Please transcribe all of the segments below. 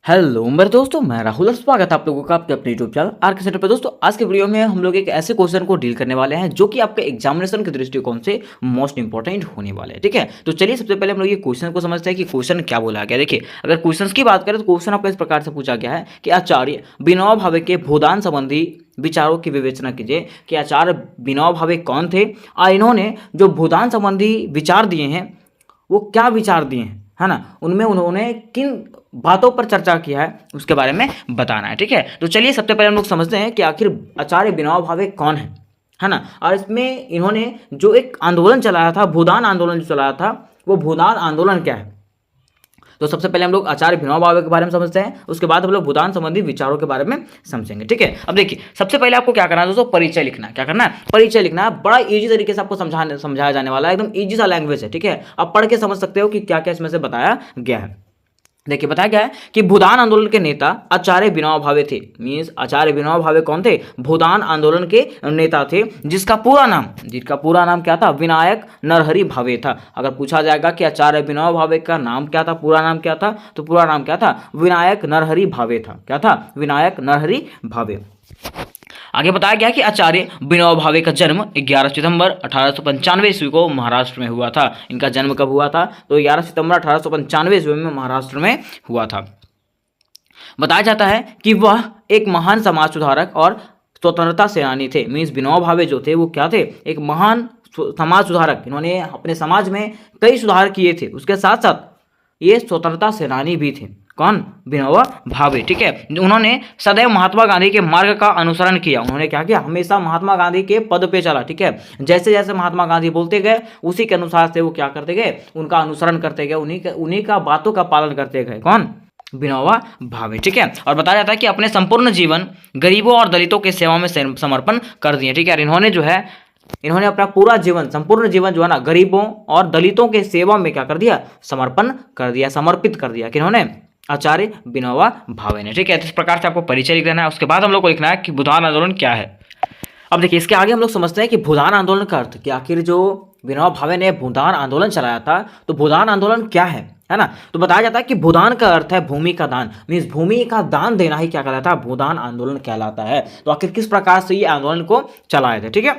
Hello मेरे दोस्तों, मैं राहुल और स्वागत है आप लोगों का आपके अपने यूट्यूब चैनल आर के सेंटर पर। दोस्तों आज के वीडियो में हम लोग एक ऐसे क्वेश्चन को डील करने वाले हैं जो कि आपके एग्जामिनेशन के दृष्टिकोण से मोस्ट इंपॉर्टेंट होने वाले हैं। ठीक है, तो चलिए सबसे पहले हम लोग ये क्वेश्चन को समझते हैं कि क्वेश्चन क्या बोला गया। देखिए, अगर क्वेश्चन की बात करें तो क्वेश्चन आपका इस प्रकार से पूछा गया है कि आचार्य विनोबा भावे के भूदान संबंधी विचारों की विवेचना कीजिए कि आचार्य विनोबा भावे कौन थे और इन्होंने जो भूदान संबंधी विचार दिए हैं वो क्या विचार दिए हैं, है ना, उनमें उन्होंने किन बातों पर चर्चा किया है उसके बारे में बताना है। ठीक है, तो चलिए सबसे पहले हम लोग समझते हैं कि आखिर आचार्य विनोबा भावे कौन है ना। और इसमें इन्होंने जो एक आंदोलन चलाया था, भूदान आंदोलन जो चलाया था, वो भूदान आंदोलन क्या है। तो सबसे पहले हम लोग आचार्य विनोबा भावे के बारे में समझते हैं, उसके बाद हम लोग भूदान संबंधी विचारों के बारे में समझेंगे। ठीक है, अब देखिए सबसे पहले आपको क्या करना है दोस्तों, परिचय लिखना है। क्या करना है, परिचय लिखना है। बड़ा इजी तरीके से आपको समझाया जाने वाला है, एकदम इजी सा लैंग्वेज है। ठीक है, आप पढ़ के समझ सकते हो कि क्या क्या इसमें से बताया गया है। देखिए बताया गया है कि भूदान आंदोलन के नेता आचार्य विनोबा भावे थे। मीन्स आचार्य विनोबा भावे कौन थे, भूदान आंदोलन के नेता थे, जिसका पूरा नाम क्या था, विनायक नरहरि भावे था। अगर पूछा जाएगा कि आचार्य विनोबा भावे का नाम क्या था, पूरा नाम क्या था, तो पूरा नाम क्या था, विनायक नरहरि भावे था। क्या था, विनायक नरहरि भावे। आगे बताया गया कि आचार्य विनोबा भावे का जन्म 11 सितंबर 1895 ईस्वी को महाराष्ट्र में हुआ था। इनका जन्म कब हुआ था, तो 11 सितंबर 1895 ईस्वी में महाराष्ट्र में हुआ था। बताया जाता है कि वह एक महान समाज सुधारक और स्वतंत्रता सेनानी थे। मीन्स विनोबा भावे जो थे वो क्या थे, एक महान समाज सुधारक। इन्होंने अपने समाज में कई सुधार किए थे, उसके साथ साथ ये स्वतंत्रता सेनानी भी थे। कौन, विनोबा भावे। ठीक है, उन्होंने सदैव महात्मा गांधी के मार्ग का अनुसरण किया। उन्होंने क्या किया, हमेशा महात्मा गांधी के पद पे चला। ठीक है, जैसे जैसे महात्मा गांधी बोलते गए उसी के अनुसार से वो क्या करते गए, उनका अनुसरण करते गए, उन्हीं का बातों का पालन करते गए। कौन, विनोबा भावे। ठीक है, और बताया जाता है कि अपने संपूर्ण जीवन गरीबों और दलितों के सेवा में समर्पण कर दिए। ठीक है, इन्होंने अपना पूरा जीवन, संपूर्ण जीवन जो है ना, गरीबों और दलितों के सेवा में क्या कर दिया, समर्पण कर दिया, समर्पित कर दिया। किन्होंने, आचार्य विनोबा भावे ने। ठीक है, तो इस प्रकार से आपको परिचय लिख देना है। उसके बाद हम लोग को लिखना है कि भूदान आंदोलन क्या है। अब देखिए इसके आगे हम लोग समझते हैं कि भूदान आंदोलन का अर्थ, कि आखिर जो विनोबा भावे ने भूदान आंदोलन चलाया था तो भूदान आंदोलन क्या है ना। तो बताया जाता है कि भूदान का अर्थ है भूमि का दान। मीन्स भूमि का दान देना ही क्या कहलाता है, भूदान आंदोलन कहलाता है। तो आखिर किस प्रकार से ये आंदोलन को चलाए थे। ठीक है,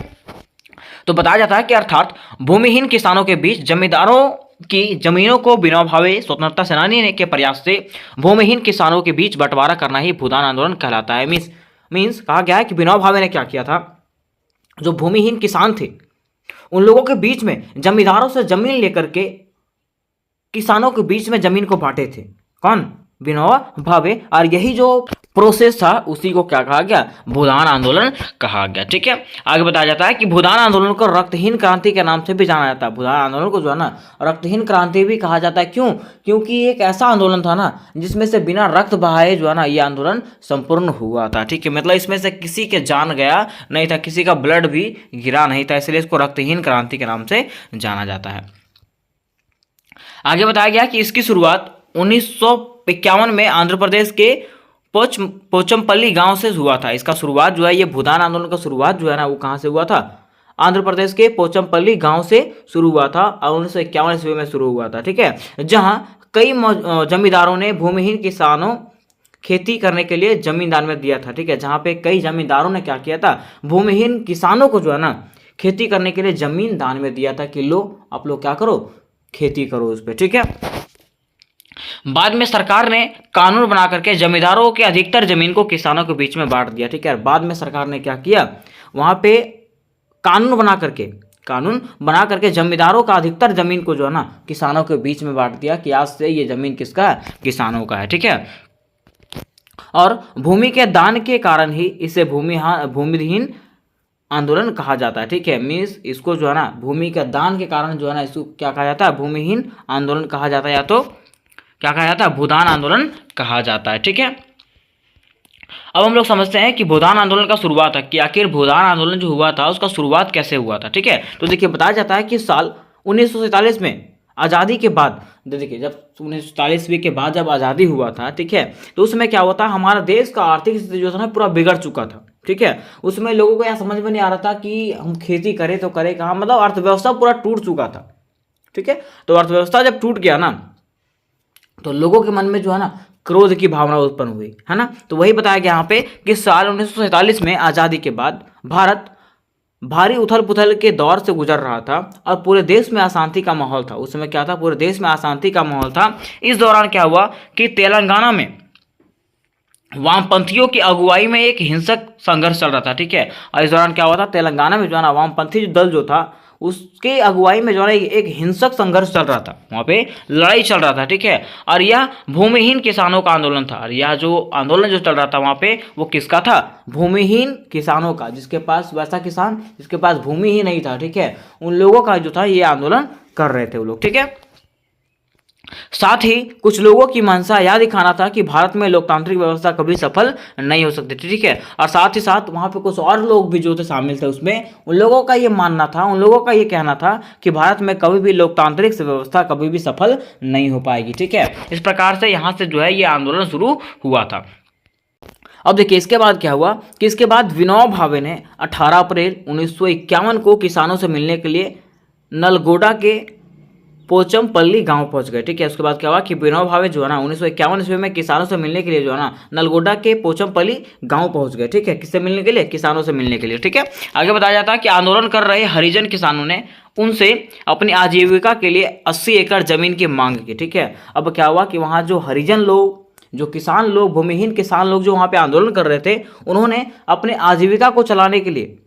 तो बताया जाता है कि अर्थात भूमिहीन किसानों के बीच जमींदारों की जमीनों को विनोबा भावे स्वतंत्रता सेनानी के प्रयास से भूमिहीन किसानों के बीच बंटवारा करना ही भूदान आंदोलन कहलाता है। मीन्स कहा गया है कि विनोबा भावे ने क्या किया था, जो भूमिहीन किसान थे उन लोगों के बीच में जमींदारों से जमीन लेकर के किसानों के बीच में जमीन को बांटे थे। कौन, विनोबा भावे। और यही जो प्रोसेस था उसी को क्या कहा गया, भूदान आंदोलन कहा गया। ठीक है, आगे बताया जाता है कि भूदान आंदोलन को रक्तहीन क्रांति के नाम से भी जाना जाता है। भूदान आंदोलन को जो है ना रक्तहीन क्रांति भी कहा जाता है। क्यों, क्योंकि एक ऐसा आंदोलन था ना जिसमें से बिना रक्त बहाए जो है ना ये आंदोलन संपूर्ण हुआ था। ठीक है, मतलब इसमें से किसी के जान गया नहीं था, किसी का ब्लड भी गिरा नहीं था, इसलिए इसको रक्तहीन क्रांति के नाम से जाना जाता है। आगे बताया गया कि इसकी शुरुआत 1951 में आंध्र प्रदेश के पोचमपल्ली गांव से हुआ था। इसका शुरुआत जो है, ये भूदान आंदोलन का शुरुआत जो है ना वो कहाँ से हुआ था, आंध्र प्रदेश के पोचमपल्ली गांव से शुरू हुआ था और 1951 ईस्वी में शुरू हुआ था। ठीक है, जहां कई जमींदारों ने भूमिहीन किसानों खेती करने के लिए जमीन दान में दिया था। ठीक है, जहां पे कई जमींदारों ने क्या किया था, भूमिहीन किसानों को जो है ना खेती करने के लिए जमीन दान में दिया था कि लो आप लोग क्या करो, खेती करो उस पर। ठीक है, बाद में सरकार ने कानून बना करके जमींदारों के अधिकतर जमीन को किसानों के बीच में बांट दिया। ठीक है, बाद में सरकार ने क्या किया, वहां पे कानून बना करके जमींदारों का अधिकतर जमीन को जो है ना किसानों के बीच में बांट दिया कि आज से ये जमीन किसका है, किसानों का है। ठीक है, और भूमि के दान के कारण ही इसे भूमिहीन आंदोलन कहा जाता है। ठीक है, मीन्स इसको जो है ना भूमि के दान के कारण जो है ना इसको क्या कहा जाता है, भूमिहीन आंदोलन कहा जाता है, या तो क्या कहा जाता है, भूदान आंदोलन कहा जाता है। ठीक है, अब हम लोग समझते हैं कि भूदान आंदोलन का शुरुआत है, कि आखिर भूदान आंदोलन जो हुआ था उसका शुरुआत कैसे हुआ था। ठीक है, तो देखिए बताया जाता है कि साल 1947 में आज़ादी के बाद, देखिए जब 1947 के बाद जब आज़ादी हुआ था, ठीक है, तो उसमें क्या हुआ था, हमारा देश का आर्थिक स्थिति जो था ना पूरा बिगड़ चुका था। ठीक है, उसमें लोगों को यह समझ में नहीं आ रहा था कि हम खेती करें तो करें कहाँ, मतलब अर्थव्यवस्था पूरा टूट चुका था। ठीक है, तो अर्थव्यवस्था जब टूट गया ना तो लोगों के मन में जो है ना क्रोध की भावना उत्पन्न हुई, है ना। तो वही बताया गया यहाँ पे कि साल 1947 में आज़ादी के बाद भारत भारी उथल पुथल के दौर से गुजर रहा था और पूरे देश में अशांति का माहौल था। उस समय क्या था, पूरे देश में अशांति का माहौल था। इस दौरान क्या हुआ कि तेलंगाना में वामपंथियों की अगुवाई में एक हिंसक संघर्ष चल रहा था, ठीक है। और इस दौरान क्या हुआ था, तेलंगाना में जो है ना वामपंथी जो दल जो था उसके अगुवाई में जो है ना एक हिंसक संघर्ष चल रहा था, वहाँ पे लड़ाई चल रहा था, ठीक है। और यह भूमिहीन किसानों का आंदोलन था। और यह जो आंदोलन जो चल रहा था वहाँ पे वो किसका था, भूमिहीन किसानों का, जिसके पास वैसा किसान जिसके पास भूमि ही नहीं था, ठीक है, उन लोगों का जो था ये आंदोलन कर रहे थे वो लोग, ठीक है। साथ ही कुछ लोगों की मंशा यह दिखाना था कि भारत में लोकतांत्रिक व्यवस्था कभी सफल नहीं हो सकती थी, ठीक है। और साथ ही साथ वहाँ पे कुछ और लोग भी जो थे शामिल थे उसमें, उन लोगों का ये मानना था, उन लोगों का ये कहना था कि भारत में कभी भी लोकतांत्रिक व्यवस्था कभी भी सफल नहीं हो पाएगी, ठीक है। इस प्रकार से यहाँ से जो है ये आंदोलन शुरू हुआ था। अब देखिए इसके बाद क्या हुआ कि इसके बाद विनोबा भावे ने 18 अप्रैल 1951 को किसानों से मिलने के लिए नलगोडा के पोचमपल्ली गांव पहुंच गए, ठीक है। उसके बाद क्या हुआ कि विनोबा भावे जो है ना 1951 ईस्वी में किसानों से मिलने के लिए जो है ना नलगोडा के पोचमपल्ली गांव पहुंच गए, ठीक है। किससे मिलने के लिए, किसानों से मिलने के लिए, ठीक है। आगे बताया जाता है कि आंदोलन कर रहे हरिजन किसानों ने उनसे अपनी आजीविका के लिए 80 एकड़ जमीन की मांग की, ठीक है। अब क्या हुआ कि वहाँ जो हरिजन लोग, जो किसान लोग, भूमिहीन किसान लोग जो वहाँ पे आंदोलन कर रहे थे, उन्होंने अपने आजीविका को चलाने के लिए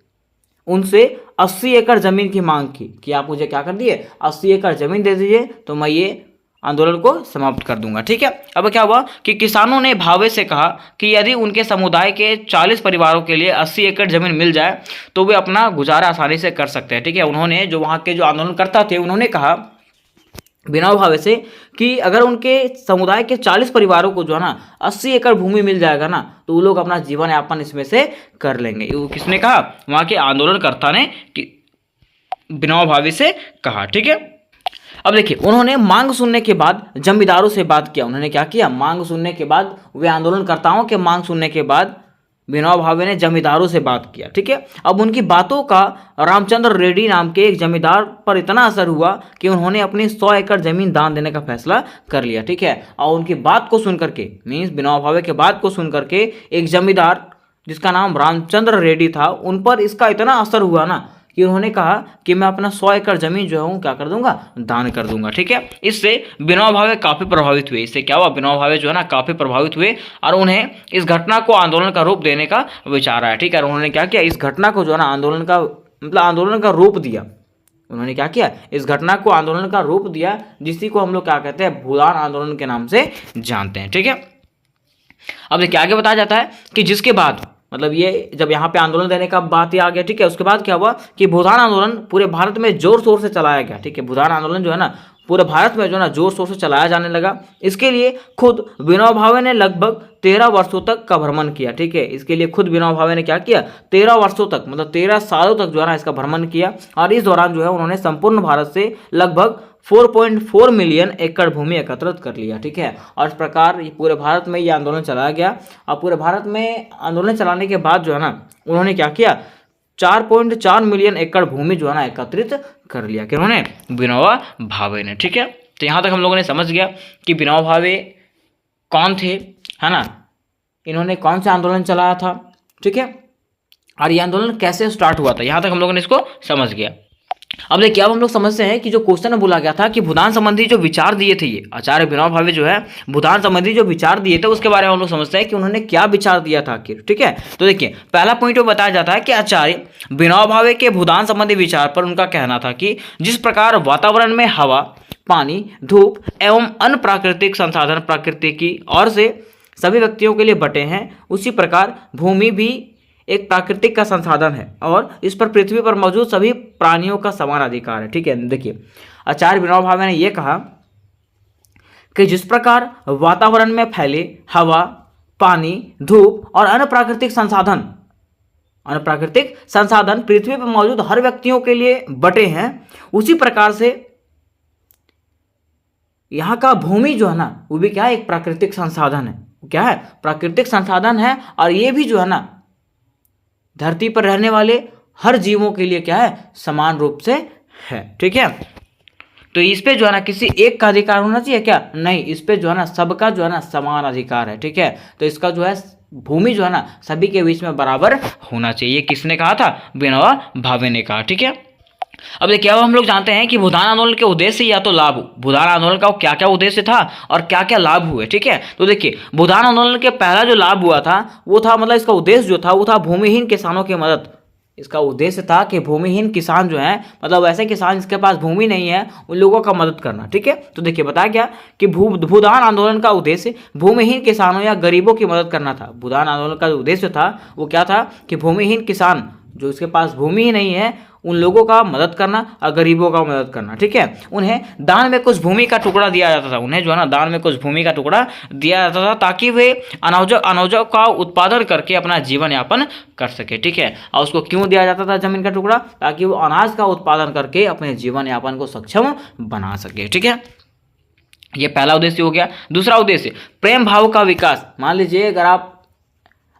उनसे 80 एकड़ जमीन की मांग की कि आप मुझे क्या कर दिए, 80 एकड़ जमीन दे दीजिए तो मैं ये आंदोलन को समाप्त कर दूंगा, ठीक है। अब क्या हुआ कि किसानों ने भावे से कहा कि यदि उनके समुदाय के 40 परिवारों के लिए 80 एकड़ जमीन मिल जाए तो वे अपना गुजारा आसानी से कर सकते हैं, ठीक है। उन्होंने जो वहाँ के जो आंदोलनकर्ता थे उन्होंने कहा विनोबा भावे से कि अगर उनके समुदाय के 40 परिवारों को जो है ना 80 एकड़ भूमि मिल जाएगा ना तो वो लोग अपना जीवन यापन इसमें से कर लेंगे। वो किसने कहा, वहाँ के आंदोलनकर्ता ने विनोबा भावे से कहा, ठीक है। अब देखिए उन्होंने मांग सुनने के बाद जमींदारों से बात किया। उन्होंने क्या किया, मांग सुनने के बाद, वे आंदोलनकर्ताओं के मांग सुनने के बाद विनोबा भावे ने जमींदारों से बात किया, ठीक है। अब उनकी बातों का रामचंद्र रेड्डी नाम के एक जमींदार पर इतना असर हुआ कि उन्होंने अपनी 100 एकड़ जमीन दान देने का फैसला कर लिया, ठीक है। और उनकी बात को सुन करके, मीन्स विनोबा भावे के बात को सुन करके एक जमींदार जिसका नाम रामचंद्र रेड्डी था, उन पर इसका इतना असर हुआ ना कि उन्होंने कहा कि मैं अपना 100 एकड़ जमीन जो है क्या कर दूंगा, दान कर दूंगा, ठीक है। इससे विनोबा भावे काफ़ी प्रभावित हुए। इससे क्या हुआ, विनोबा भावे जो है ना काफ़ी प्रभावित हुए और उन्हें इस घटना को आंदोलन का रूप देने का विचार आया, ठीक है। उन्होंने क्या किया, इस घटना को जो है ना आंदोलन का मतलब आंदोलन का रूप दिया। उन्होंने क्या किया, इस घटना को आंदोलन का रूप दिया, जिसी को हम लोग क्या कहते हैं, भूदान आंदोलन के नाम से जानते हैं, ठीक है। अब देखिए आगे बताया जाता है कि जिसके बाद मतलब ये जब यहाँ पे आंदोलन देने का बात ही आ गया, ठीक है। उसके बाद क्या हुआ कि भूदान आंदोलन पूरे भारत में जोर शोर से चलाया गया, ठीक है। भूदान आंदोलन जो है ना पूरे भारत में जो है ना जोर शोर से चलाया जाने लगा। इसके लिए खुद विनोबा भावे ने लगभग 13 वर्षों तक का भ्रमण किया, ठीक है। इसके लिए खुद विनोबा भावे ने क्या किया, 13 वर्षों तक मतलब 13 सालों तक जो है ना इसका भ्रमण किया। और इस दौरान जो है उन्होंने संपूर्ण भारत से लगभग 4.4 मिलियन एकड़ भूमि एकत्रित कर लिया, ठीक है। और इस प्रकार पूरे भारत में ये आंदोलन चलाया गया। और पूरे भारत में आंदोलन चलाने के बाद जो है ना उन्होंने क्या किया, 4.4 मिलियन एकड़ भूमि जो है ना एकत्रित कर लिया कि उन्होंने, विनोबा भावे ने, ठीक है। तो यहाँ तक हम लोगों ने समझ गया कि विनोबा भावे कौन थे, है ना, इन्होंने कौन सा आंदोलन चलाया था, ठीक है, और ये आंदोलन कैसे स्टार्ट हुआ था। यहाँ तक हम लोगों ने इसको समझ गया। अब देखिए अब हम लोग समझते हैं कि जो क्वेश्चन में बोला गया था कि भूदान संबंधी जो विचार दिए थे, ये आचार्य विनोबा भावे जो है भूदान संबंधी जो विचार दिए थे उसके बारे में हम लोग समझते हैं कि उन्होंने क्या विचार दिया था आखिर, ठीक है। तो देखिए पहला पॉइंट में बताया जाता है कि आचार्य विनोबा भावे के भूदान संबंधी विचार पर उनका कहना था कि जिस प्रकार वातावरण में हवा, पानी, धूप एवं अन्य प्राकृतिक संसाधन प्रकृति की ओर से सभी व्यक्तियों के लिए बटे हैं, उसी प्रकार भूमि भी एक प्राकृतिक का संसाधन है और इस पर पृथ्वी पर मौजूद सभी प्राणियों का समान अधिकार है, ठीक है। देखिए आचार्य विनोबा भावे ने यह कहा कि जिस प्रकार वातावरण में फैले हवा, पानी, धूप और अन्य प्राकृतिक संसाधन पृथ्वी पर मौजूद हर व्यक्तियों के लिए बटे हैं, उसी प्रकार से यहाँ का भूमि जो है ना वो भी क्या है, एक प्राकृतिक संसाधन है। क्या है, प्राकृतिक संसाधन है। और ये भी जो है ना धरती पर रहने वाले हर जीवों के लिए क्या है, समान रूप से है, ठीक है। तो इस पे जो है ना किसी एक का अधिकार होना चाहिए क्या? नहीं, इस पे जो है ना सबका जो है ना समान अधिकार है, ठीक है। तो इसका जो है भूमि जो है ना सभी के बीच में बराबर होना चाहिए। किसने कहा था? विनोबा भावे ने कहा, ठीक है। अब देखिए, अब हम लोग जानते हैं कि भूदान आंदोलन के उद्देश्य या तो लाभ, भूदान आंदोलन का क्या क्या उद्देश्य था और क्या क्या लाभ हुए, ठीक है। तो देखिए, भूदान आंदोलन के पहला जो लाभ हुआ था वो था, मतलब इसका उद्देश्य जो था वो था भूमिहीन किसानों की मदद। इसका उद्देश्य था कि भूमिहीन किसान जो हैं, मतलब ऐसे किसान जिसके पास भूमि नहीं है, उन लोगों का मदद करना, ठीक है। तो देखिए बताया गया कि भूदान आंदोलन का उद्देश्य भूमिहीन किसानों या गरीबों की मदद करना था। भूदान आंदोलन का उद्देश्य था वो क्या था कि भूमिहीन किसान जो इसके पास भूमि ही नहीं है उन लोगों का मदद करना और गरीबों का मदद करना, ठीक है। उन्हें दान में कुछ भूमि का टुकड़ा दिया जाता था, उन्हें जो है ना दान में कुछ भूमि का टुकड़ा दिया जाता था ताकि वे अनाजों का उत्पादन करके अपना जीवन यापन कर सके, ठीक है। और उसको क्यों दिया जाता था जमीन का टुकड़ा? ताकि वो अनाज का उत्पादन करके अपने जीवन यापन को सक्षम बना सके, ठीक है। ये पहला उद्देश्य हो गया। दूसरा उद्देश्य प्रेम भाव का विकास। मान लीजिए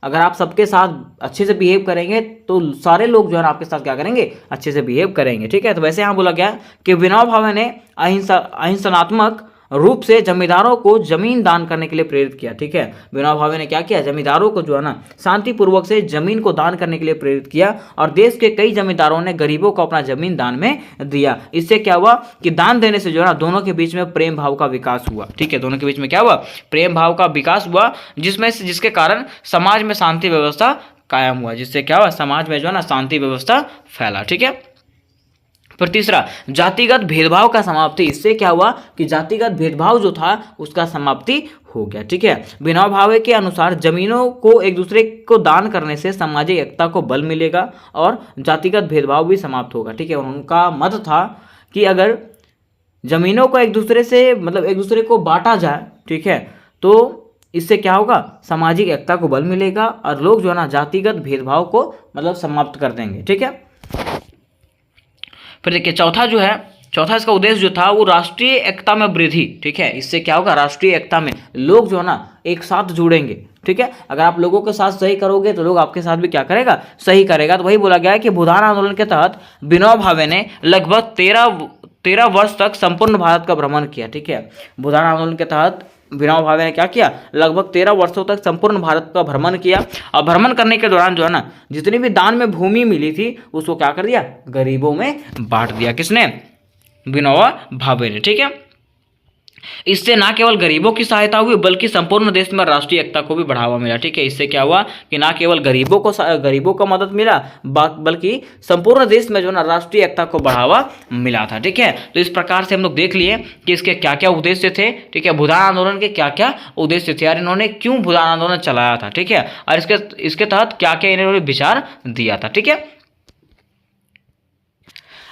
अगर आप सबके साथ अच्छे से बिहेव करेंगे तो सारे लोग जो है आपके साथ क्या करेंगे? अच्छे से बिहेव करेंगे, ठीक है। तो वैसे यहाँ बोला गया कि विनोबा भावे ने अहिंसात्मक रूप से जमींदारों को जमीन दान करने के लिए प्रेरित किया, ठीक है। विनोबा भावे ने क्या किया? जमींदारों को जो है ना शांतिपूर्वक से जमीन को दान करने के लिए प्रेरित किया और देश के कई जमींदारों ने गरीबों को अपना जमीन दान में दिया। इससे क्या हुआ कि दान देने से जो है ना दोनों के बीच में प्रेम भाव का विकास हुआ, ठीक है। दोनों के बीच में क्या हुआ? प्रेम भाव का विकास हुआ, जिसके कारण समाज में शांति व्यवस्था कायम हुआ, जिससे क्या हुआ? समाज में जो है ना शांति व्यवस्था फैला, ठीक है। फिर तीसरा जातिगत भेदभाव का समाप्ति। इससे क्या हुआ कि जातिगत भेदभाव जो था उसका समाप्ति हो गया, ठीक है। विनोबा भावे के अनुसार जमीनों को एक दूसरे को दान करने से सामाजिक एकता को बल मिलेगा और जातिगत भेदभाव भी समाप्त होगा, ठीक है। उनका मत था कि अगर जमीनों को एक दूसरे से मतलब एक दूसरे को बांटा जाए, ठीक है, तो इससे क्या होगा? सामाजिक एकता को बल मिलेगा और लोग जो है ना जातिगत भेदभाव को मतलब समाप्त कर देंगे, ठीक है। फिर देखिए चौथा इसका उद्देश्य जो था वो राष्ट्रीय एकता में वृद्धि, ठीक है। इससे क्या होगा? राष्ट्रीय एकता में लोग जो है ना एक साथ जुड़ेंगे, ठीक है। अगर आप लोगों के साथ सही करोगे तो लोग आपके साथ भी क्या करेगा? सही करेगा। तो वही बोला गया है कि भूदान आंदोलन के तहत विनोबा भावे ने लगभग 13 वर्ष तक संपूर्ण भारत का भ्रमण किया, ठीक है। भूदान आंदोलन के तहत विनोबा भावे ने क्या किया? लगभग 13 वर्षों तक संपूर्ण भारत का भ्रमण किया और भ्रमण करने के दौरान जो है ना जितनी भी दान में भूमि मिली थी उसको क्या कर दिया? गरीबों में बांट दिया। किसने? विनोबा भावे ने, ठीक है। इससे ना केवल गरीबों की सहायता हुई बल्कि संपूर्ण देश में राष्ट्रीय एकता को भी बढ़ावा मिला, ठीक है। इससे क्या हुआ कि ना केवल गरीबों को मदद मिला बल्कि संपूर्ण देश में जो ना राष्ट्रीय एकता को बढ़ावा मिला था, ठीक है। तो इस प्रकार से हम लोग देख लिए कि इसके क्या क्या उद्देश्य थे, ठीक है। भूदान आंदोलन के क्या क्या उद्देश्य थे और इन्होंने क्यों भूदान आंदोलन चलाया था, ठीक है। और इसके तहत क्या क्या इन्होंने विचार दिया था, ठीक है।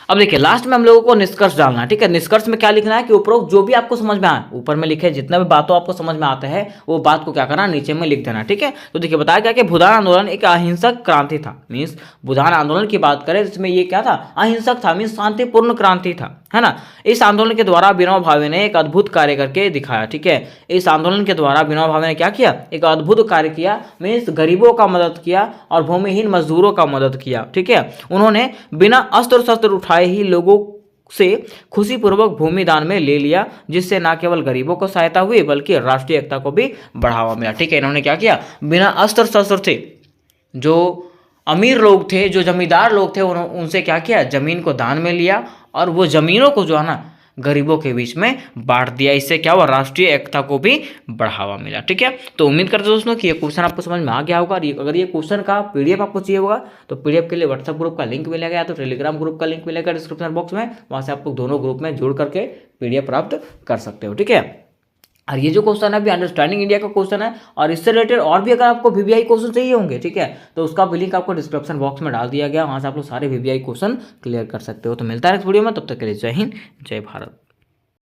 अब देखिए लास्ट में हम लोगों को निष्कर्ष डालना है, ठीक है। निष्कर्ष में क्या लिखना है कि उपरोक्त जो भी आपको समझ में आए, ऊपर में लिखे जितना भी बातों आपको समझ में आता है वो बात को क्या करना, नीचे में लिख देना, ठीक है। तो देखिए बताया गया कि भूदान आंदोलन एक अहिंसक क्रांति था। मीन्स भूदान आंदोलन की बात करें इसमें ये क्या था? अहिंसक था, मीन्स शांतिपूर्ण क्रांति था, है ना। इस आंदोलन के द्वारा विनोबा भावे ने एक अद्भुत कार्य करके दिखाया, ठीक है। इस आंदोलन के द्वारा विनोबा भावे ने क्या किया? एक अद्भुत कार्य किया, मीन्स गरीबों का मदद किया और भूमिहीन मजदूरों का मदद किया, ठीक है। उन्होंने बिना अस्त्र शस्त्र उठाए ही लोगों से खुशीपूर्वक भूमि दान में ले लिया, जिससे न केवल गरीबों को सहायता हुई बल्कि राष्ट्रीय एकता को भी बढ़ावा मिला, ठीक है। इन्होंने क्या किया? बिना अस्त्र शस्त्र थे, जो अमीर लोग थे, जो जमींदार लोग थे, उनसे क्या किया? जमीन को दान में लिया और वो जमीनों को जो है ना गरीबों के बीच में बांट दिया। इससे क्या हुआ? राष्ट्रीय एकता को भी बढ़ावा मिला, ठीक है। तो उम्मीद करते दोस्तों कि ये क्वेश्चन आपको समझ में आ गया होगा। अगर ये क्वेश्चन का पीडीएफ आपको चाहिए होगा तो पीडीएफ के लिए व्हाट्सएप ग्रुप का लिंक मिलेगा या तो टेलीग्राम ग्रुप का लिंक मिलेगा डिस्क्रिप्शन बॉक्स में, वहाँ से आप लोग दोनों ग्रुप में जुड़ करके पीडीएफ प्राप्त कर सकते हो, ठीक है। और ये जो क्वेश्चन है अभी अंडरस्टैंडिंग इंडिया का क्वेश्चन है और इससे रिलेटेड और भी अगर आपको वीवीआई क्वेश्चन चाहिए होंगे, ठीक है, तो उसका भी लिंक आपको डिस्क्रिप्शन बॉक्स में डाल दिया गया, वहाँ से आप लोग सारे वीवीआई क्वेश्चन क्लियर कर सकते हो। तो मिलता है नेक्स्ट वीडियो में, तब तक के लिए जय हिंद, जय भारत।